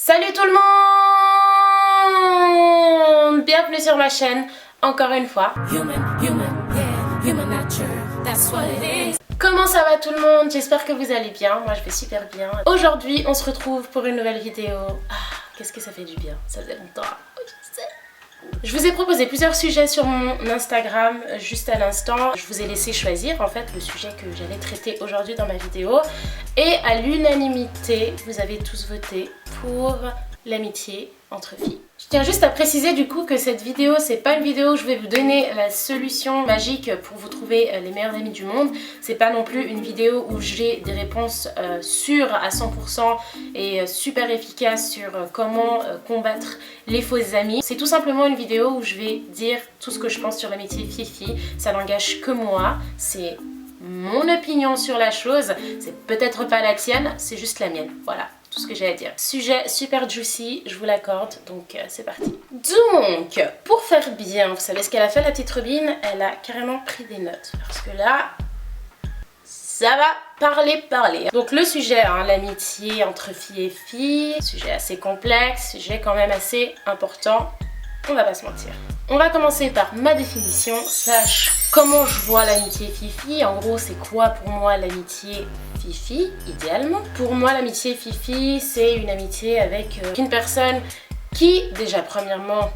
Salut tout le monde! Bienvenue sur ma chaîne, encore une fois. Comment ça va tout le monde? J'espère que vous allez bien, moi je vais super bien. Aujourd'hui on se retrouve pour une nouvelle vidéo. Qu'est-ce que ça fait du bien, ça faisait longtemps. Je vous ai proposé plusieurs sujets sur mon Instagram juste à l'instant. Je vous ai laissé choisir en fait le sujet que j'allais traiter aujourd'hui dans ma vidéo. Et à l'unanimité, vous avez tous voté pour l'amitié entre filles. Je tiens juste à préciser du coup que cette vidéo, c'est pas une vidéo où je vais vous donner la solution magique pour vous trouver les meilleurs amis du monde. C'est pas non plus une vidéo où j'ai des réponses sûres à 100% et super efficaces sur comment combattre les fausses amies. C'est tout simplement une vidéo où je vais dire tout ce que je pense sur l'amitié fille-fille. Ça n'engage que moi, c'est mon opinion sur la chose, c'est peut-être pas la tienne, c'est juste la mienne, voilà. Tout ce que j'ai à dire. Sujet super juicy, je vous l'accorde, donc c'est parti. Donc, pour faire bien, vous savez ce qu'elle a fait la petite Robin? Elle a carrément pris des notes, parce que là, ça va parler. Donc le sujet, hein, l'amitié entre filles et filles, sujet assez complexe, sujet quand même assez important, on va pas se mentir. On va commencer par ma définition, sache comment je vois l'amitié fille-fille. En gros, c'est quoi pour moi l'amitié fille-fille, idéalement. Pour moi, l'amitié fille-fille, c'est une amitié avec une personne qui, déjà, premièrement,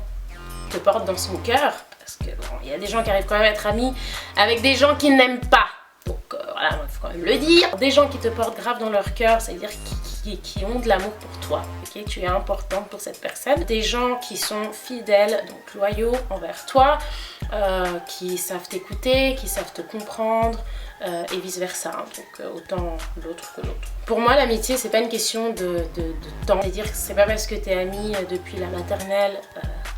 te porte dans son cœur. Parce que, bon, il y a des gens qui arrivent quand même à être amis avec des gens qui n'aiment pas. Donc, voilà, il faut quand même le dire. Des gens qui te portent grave dans leur cœur, c'est-à-dire qui ont de l'amour pour toi. Okay, tu es importante pour cette personne. Des gens qui sont fidèles, donc loyaux envers toi, qui savent t'écouter, qui savent te comprendre, et vice versa, hein. Donc autant l'autre que l'autre. Pour moi, l'amitié, c'est pas une question de temps. C'est-à-dire que c'est pas parce que t'es amie depuis la maternelle,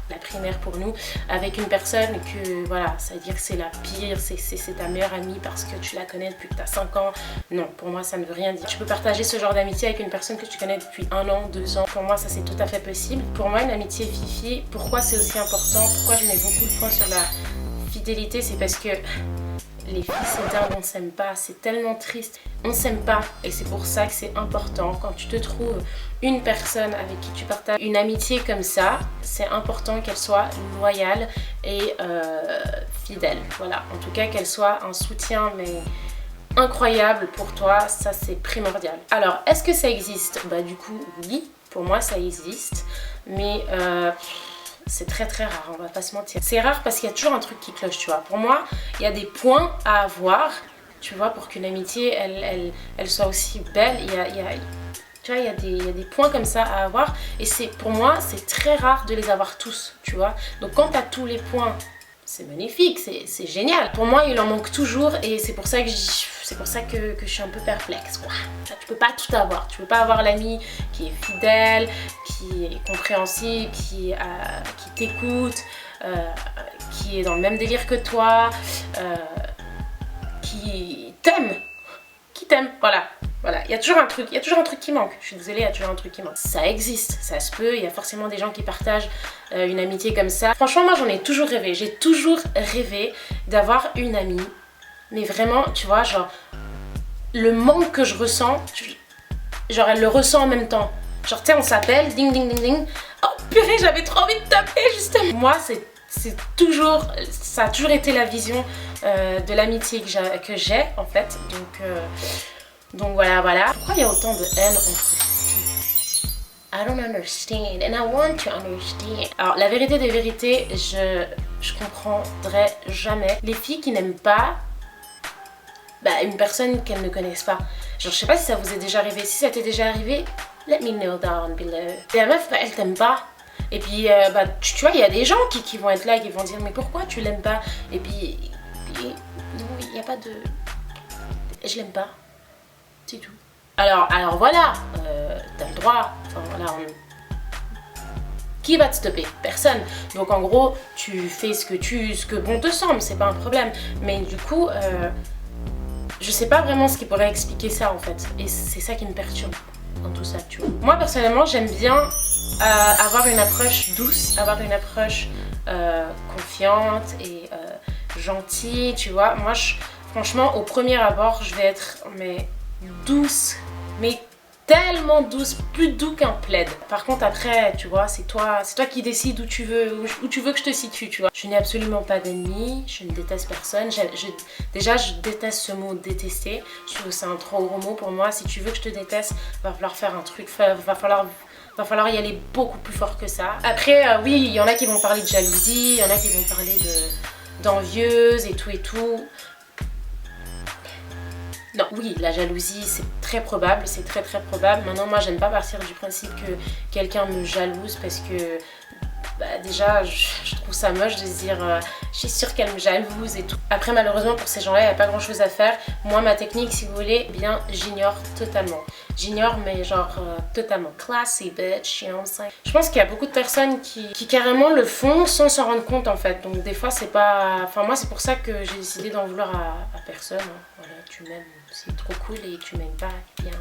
la primaire pour nous, avec une personne que voilà, ça veut dire que c'est la pire, c'est ta meilleure amie parce que tu la connais depuis que t'as 5 ans. Non, pour moi ça ne veut rien dire. Tu peux partager ce genre d'amitié avec une personne que tu connais depuis 1 an, 2 ans. Pour moi ça c'est tout à fait possible. Pour moi une amitié fille-fille, pourquoi c'est aussi important, pourquoi je mets beaucoup de points sur la fidélité, c'est parce que les filles c'est dingue, on s'aime pas, c'est tellement triste, on s'aime pas et c'est pour ça que c'est important quand tu te trouves une personne avec qui tu partages une amitié comme ça, c'est important qu'elle soit loyale et fidèle, voilà, en tout cas qu'elle soit un soutien mais incroyable pour toi, ça c'est primordial. Alors est-ce que ça existe? Bah du coup oui, pour moi ça existe, mais c'est très rare, on va pas se mentir. C'est rare parce qu'il y a toujours un truc qui cloche, tu vois. Pour moi, il y a des points à avoir, tu vois, pour qu'une amitié, elle soit aussi belle. Tu vois, il y a des points comme ça à avoir. Et pour moi, c'est très rare de les avoir tous, tu vois. Donc quand tu as tous les points, c'est magnifique, c'est génial. Pour moi, il en manque toujours et c'est pour ça que je suis un peu perplexe, quoi. Tu peux pas tout avoir. Tu peux pas avoir l'ami qui est fidèle, qui est compréhensible, qui t'écoute, qui est dans le même délire que toi, qui t'aime. Voilà, il y a toujours un truc qui manque. Je suis désolée, il y a toujours un truc qui manque. Ça existe, ça se peut, il y a forcément des gens qui partagent une amitié comme ça. Franchement, moi j'en ai toujours rêvé. J'ai toujours rêvé d'avoir une amie. Mais vraiment, tu vois, genre, le manque que je ressens, genre elle le ressent en même temps. Genre, tu sais, on s'appelle, ding ding ding ding. Oh purée, j'avais trop envie de taper justement. Moi, ça a toujours été la vision de l'amitié que j'ai en fait. Donc voilà. Pourquoi il y a autant de haine entre filles? I don't understand and I want to understand. Alors la vérité des vérités, je comprendrai jamais les filles qui n'aiment pas une personne qu'elles ne connaissent pas. Genre je sais pas si ça vous est déjà arrivé. Si ça t'est déjà arrivé, let me know down below. Et la meuf, elle t'aime pas. Et puis tu vois, il y a des gens qui vont être là et qui vont dire mais pourquoi tu l'aimes pas? Et puis non, il n'y a pas de... Je l'aime pas. C'est tout. Alors voilà, t'as le droit. Enfin voilà, qui va te stopper? Personne. Donc en gros, tu fais ce que bon te semble, c'est pas un problème. Mais du coup, je sais pas vraiment ce qui pourrait expliquer ça en fait. Et c'est ça qui me perturbe dans tout ça, tu vois. Moi personnellement, j'aime bien avoir une approche douce, avoir une approche confiante et gentille, tu vois. Moi, franchement, au premier abord, je vais être douce, mais tellement douce, plus doux qu'un plaid. Par contre après, tu vois, c'est toi qui décides où tu veux que je te situe, tu vois. Je n'ai absolument pas d'ennemis, je ne déteste personne. Déjà, je déteste ce mot détester. Je trouve que c'est un trop gros mot pour moi. Si tu veux que je te déteste, va falloir faire un truc, va falloir y aller beaucoup plus fort que ça. Après, oui, il y en a qui vont parler de jalousie, il y en a qui vont parler d'envieuse et tout. Non, oui, la jalousie, c'est très probable, c'est très probable. Maintenant, moi, j'aime pas partir du principe que quelqu'un me jalouse parce que déjà, je trouve ça moche de se dire je suis sûre qu'elle me jalouse et tout. Après, malheureusement, pour ces gens-là, il n'y a pas grand-chose à faire. Moi, ma technique, si vous voulez, eh bien, j'ignore totalement. J'ignore, mais genre totalement. Classy bitch, you know what I'm saying? Je pense qu'il y a beaucoup de personnes qui carrément le font sans s'en rendre compte, en fait. Donc, des fois, c'est pas... Enfin, moi, c'est pour ça que j'ai décidé d'en vouloir à personne. Hein. Voilà, tu m'aimes, c'est trop cool, et tu m'aimes pas, bien...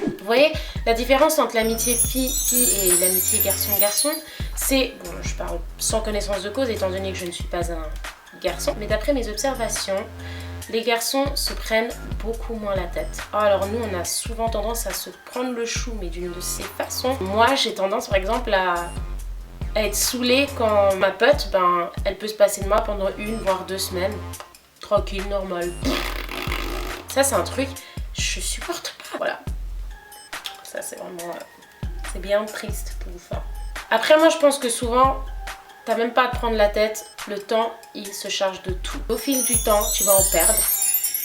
Vous voyez, la différence entre l'amitié fille-fille et l'amitié garçon-garçon, c'est, bon, je parle sans connaissance de cause étant donné que je ne suis pas un garçon, mais d'après mes observations, les garçons se prennent beaucoup moins la tête. Alors nous, on a souvent tendance à se prendre le chou, mais d'une de ces façons. Moi, j'ai tendance par exemple à être saoulée quand ma pote, elle peut se passer de moi pendant 1 voire 2 semaines. Tranquille, normal. Ça, c'est un truc, je supporte pas. Voilà. Ça, c'est vraiment... c'est bien triste pour vous faire. Après, moi, je pense que souvent, t'as même pas à te prendre la tête. Le temps, il se charge de tout. Au fil du temps, tu vas en perdre.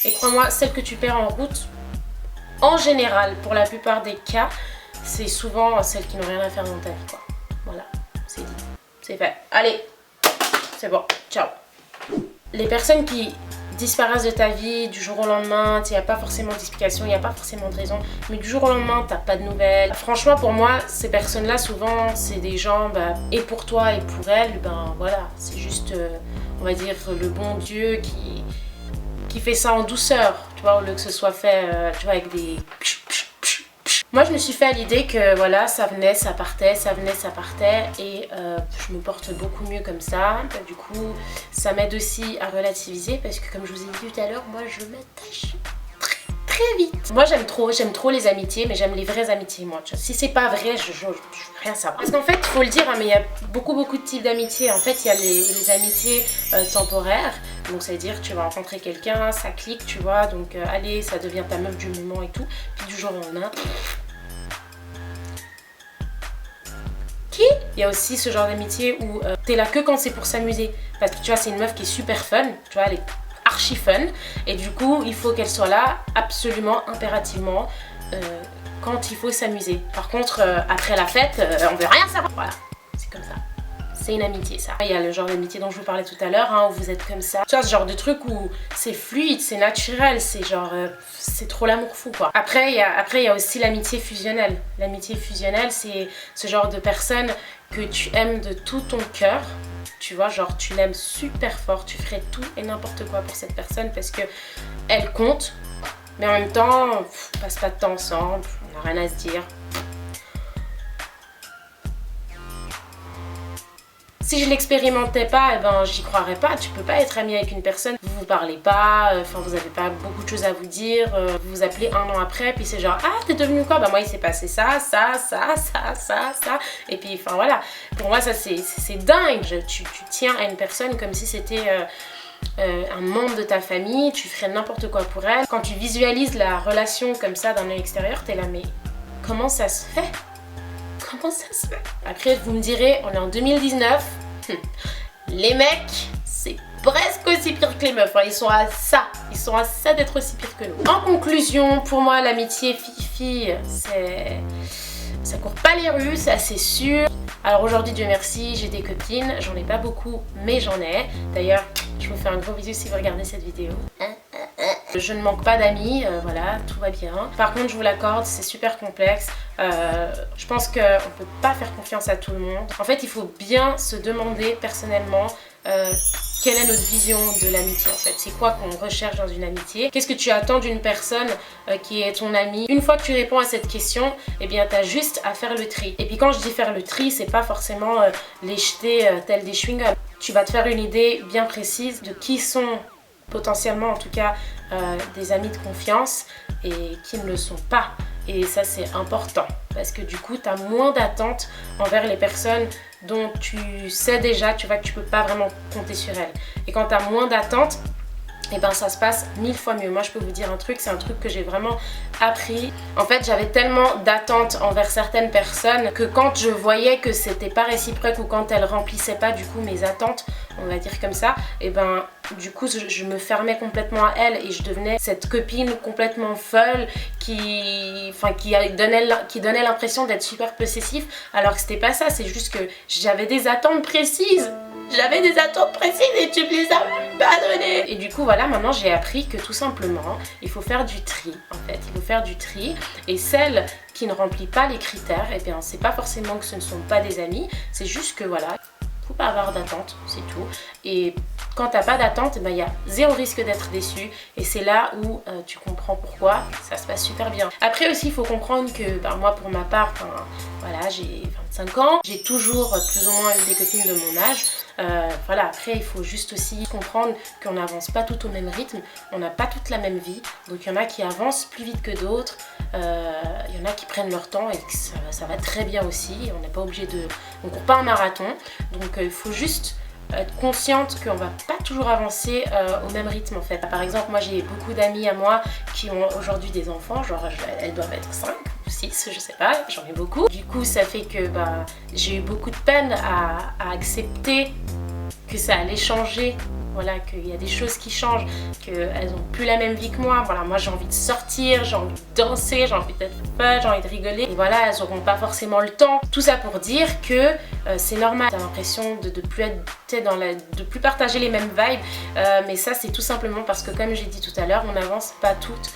Et crois-moi, celles que tu perds en route, en général, pour la plupart des cas, c'est souvent celles qui n'ont rien à faire dans ta vie, quoi. Voilà, c'est dit. C'est fait. Allez, c'est bon. Ciao. Les personnes qui disparaissent de ta vie du jour au lendemain, il n'y a pas forcément d'explication, il n'y a pas forcément de raison, mais du jour au lendemain, t'as pas de nouvelles. Franchement, pour moi, ces personnes-là, souvent, c'est des gens, et pour toi et pour elles, voilà, c'est juste, on va dire, le bon Dieu qui fait ça en douceur, tu vois, au lieu que ce soit fait, tu vois, avec des... Moi, je me suis fait à l'idée que voilà, ça venait, ça partait, ça venait, ça partait, et je me porte beaucoup mieux comme ça. Du coup, ça m'aide aussi à relativiser parce que, comme je vous ai dit tout à l'heure, moi, je m'attache très vite. Moi, j'aime trop les amitiés, mais j'aime les vraies amitiés, moi. Si c'est pas vrai, je veux rien savoir. Parce qu'en fait, il faut le dire, hein, mais il y a beaucoup de types d'amitiés. En fait, il y a les amitiés temporaires. Donc, ça veut dire que tu vas rencontrer quelqu'un, ça clique, tu vois. Donc, allez, ça devient ta meuf du moment et tout. Puis du jour au lendemain... Il y a aussi ce genre d'amitié où t'es là que quand c'est pour s'amuser. Parce que tu vois, c'est une meuf qui est super fun, tu vois, elle est archi fun. Et du coup, il faut qu'elle soit là absolument, impérativement, quand il faut s'amuser. Par contre, après la fête, on veut rien savoir. Voilà, c'est comme ça. C'est une amitié, ça. Il y a le genre d'amitié dont je vous parlais tout à l'heure, hein, où vous êtes comme ça. Tu vois, ce genre de truc où c'est fluide, c'est naturel, c'est genre... c'est trop l'amour fou, quoi. Après, il y a aussi l'amitié fusionnelle. L'amitié fusionnelle, c'est ce genre de personne que tu aimes de tout ton cœur. Tu vois, genre, tu l'aimes super fort, tu ferais tout et n'importe quoi pour cette personne parce que elle compte. Mais en même temps, on passe pas de temps ensemble, on n'a rien à se dire. Si je l'expérimentais pas, eh ben, j'y croirais pas. Tu peux pas être ami avec une personne, vous vous parlez pas, enfin vous avez pas beaucoup de choses à vous dire, vous vous appelez 1 an après, puis c'est genre ah t'es devenu quoi? Bah moi il s'est passé ça, et puis enfin voilà. Pour moi ça c'est dingue. Tu tiens à une personne comme si c'était un membre de ta famille, tu ferais n'importe quoi pour elle. Quand tu visualises la relation comme ça d'un œil extérieur, t'es là mais comment ça se fait? Comment ça se fait? Après, vous me direz, on est en 2019. Les mecs, c'est presque aussi pire que les meufs. Hein. Ils sont à ça d'être aussi pire que nous. En conclusion, pour moi, l'amitié fille-fille, ça court pas les rues, c'est assez sûr. Alors aujourd'hui, Dieu merci, j'ai des copines. J'en ai pas beaucoup, mais j'en ai. D'ailleurs, je vous fais un gros bisou si vous regardez cette vidéo. Je ne manque pas d'amis, voilà, tout va bien. Par contre, je vous l'accorde, c'est super complexe. Je pense qu'on ne peut pas faire confiance à tout le monde. En fait, il faut bien se demander personnellement quelle est notre vision de l'amitié en fait. C'est quoi qu'on recherche dans une amitié? Qu'est-ce que tu attends d'une personne qui est ton amie? Une fois que tu réponds à cette question, eh bien, tu as juste à faire le tri. Et puis quand je dis faire le tri, c'est pas forcément les jeter tel des chewing-gums. Tu vas te faire une idée bien précise de qui sont potentiellement en tout cas des amis de confiance et qui ne le sont pas. Et ça c'est important parce que du coup tu as moins d'attentes envers les personnes dont tu sais déjà, tu vois que tu peux pas vraiment compter sur elles. Et quand tu as moins d'attentes, et ben ça se passe 1000 fois mieux. Moi je peux vous dire un truc, c'est un truc que j'ai vraiment appris. En fait j'avais tellement d'attentes envers certaines personnes que quand je voyais que c'était pas réciproque ou quand elles remplissaient pas du coup mes attentes, on va dire comme ça, et ben du coup je me fermais complètement à elles et je devenais cette copine complètement folle qui donnait l'impression d'être super possessif, alors que c'était pas ça, c'est juste que j'avais des attentes précises. J'avais des attentes précises et tu me les as même pas données. Et du coup voilà, maintenant j'ai appris que tout simplement il faut faire du tri en fait. Il faut faire du tri et celle qui ne remplit pas les critères, et bien c'est pas forcément que ce ne sont pas des amis, c'est juste que voilà, faut pas avoir d'attente, c'est tout. Et quand t'as pas d'attente, il y a zéro risque d'être déçu et c'est là où tu comprends pourquoi ça se passe super bien. Après aussi il faut comprendre que moi pour ma part, voilà, j'ai 25 ans, j'ai toujours plus ou moins eu des copines de mon âge. Voilà, après il faut juste aussi comprendre qu'on n'avance pas tout au même rythme, on n'a pas toute la même vie, donc il y en a qui avancent plus vite que d'autres, il y en a qui prennent leur temps et que ça va très bien aussi, on n'est pas obligé de... on court pas un marathon, donc il faut juste être consciente qu'on va pas toujours avancer au même rythme en fait. Par exemple moi j'ai beaucoup d'amis à moi qui ont aujourd'hui des enfants, genre elles doivent être 5 ou 6, je sais pas, j'en ai beaucoup. Du coup ça fait que j'ai eu beaucoup de peine à accepter que ça allait changer. Voilà, qu'il y a des choses qui changent, qu'elles n'ont plus la même vie que moi. Voilà, moi j'ai envie de sortir, j'ai envie de danser, j'ai envie d'être fun, j'ai envie de rigoler. Et voilà, elles n'auront pas forcément le temps. Tout ça pour dire que c'est normal. T'as l'impression de plus partager les mêmes vibes. Mais ça c'est tout simplement parce que comme j'ai dit tout à l'heure, on n'avance pas toutes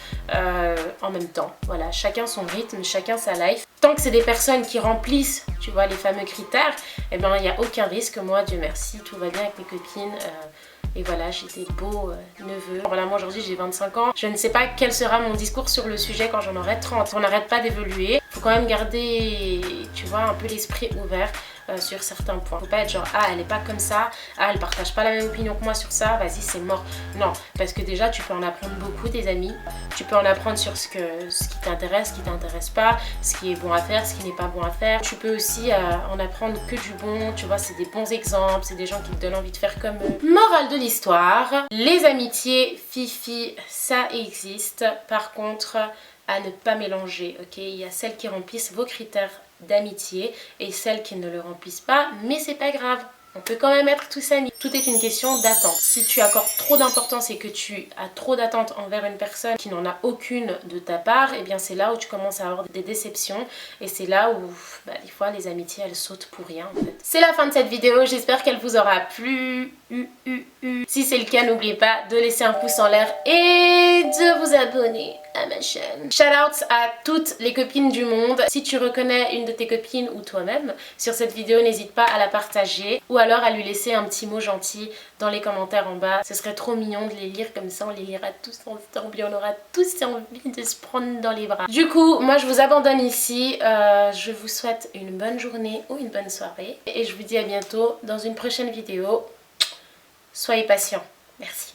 en même temps. Voilà, chacun son rythme, chacun sa life. Tant que c'est des personnes qui remplissent, tu vois, les fameux critères, eh ben il n'y a aucun risque. Moi, Dieu merci, tout va bien avec mes copines. Et voilà, j'ai des beaux neveux. Voilà, moi aujourd'hui j'ai 25 ans. Je ne sais pas quel sera mon discours sur le sujet quand j'en aurai 30. On n'arrête pas d'évoluer. Faut quand même garder, tu vois, un peu l'esprit ouvert sur certains points. Faut pas être genre, ah elle est pas comme ça, ah elle partage pas la même opinion que moi sur ça, vas-y c'est mort. Non, parce que déjà tu peux en apprendre beaucoup des amis. Tu peux en apprendre sur ce qui t'intéresse, ce qui t'intéresse pas, ce qui est bon à faire, ce qui n'est pas bon à faire. Tu peux aussi en apprendre que du bon, tu vois, c'est des bons exemples, c'est des gens qui te donnent envie de faire comme eux. Morale de l'histoire, les amitiés fifi, ça existe. Par contre, à ne pas mélanger, ok? Il y a celles qui remplissent vos critères d'amitié et celles qui ne le remplissent pas, mais c'est pas grave. On peut quand même être tous amis. Tout est une question d'attente. Si tu accordes trop d'importance et que tu as trop d'attente envers une personne qui n'en a aucune de ta part, et bien c'est là où tu commences à avoir des déceptions et c'est là où des fois les amitiés elles sautent pour rien en fait. C'est la fin de cette vidéo, j'espère qu'elle vous aura plu. Si c'est le cas, n'oubliez pas de laisser un pouce en l'air et de vous abonner à ma chaîne. Shoutouts à toutes les copines du monde. Si tu reconnais une de tes copines ou toi-même sur cette vidéo, n'hésite pas à la partager ou alors à lui laisser un petit mot gentil dans les commentaires en bas. Ce serait trop mignon de les lire comme ça, on les lira tous ensemble et on aura tous envie de se prendre dans les bras. Du coup, moi je vous abandonne ici. Je vous souhaite une bonne journée ou une bonne soirée et je vous dis à bientôt dans une prochaine vidéo. Soyez patients. Merci.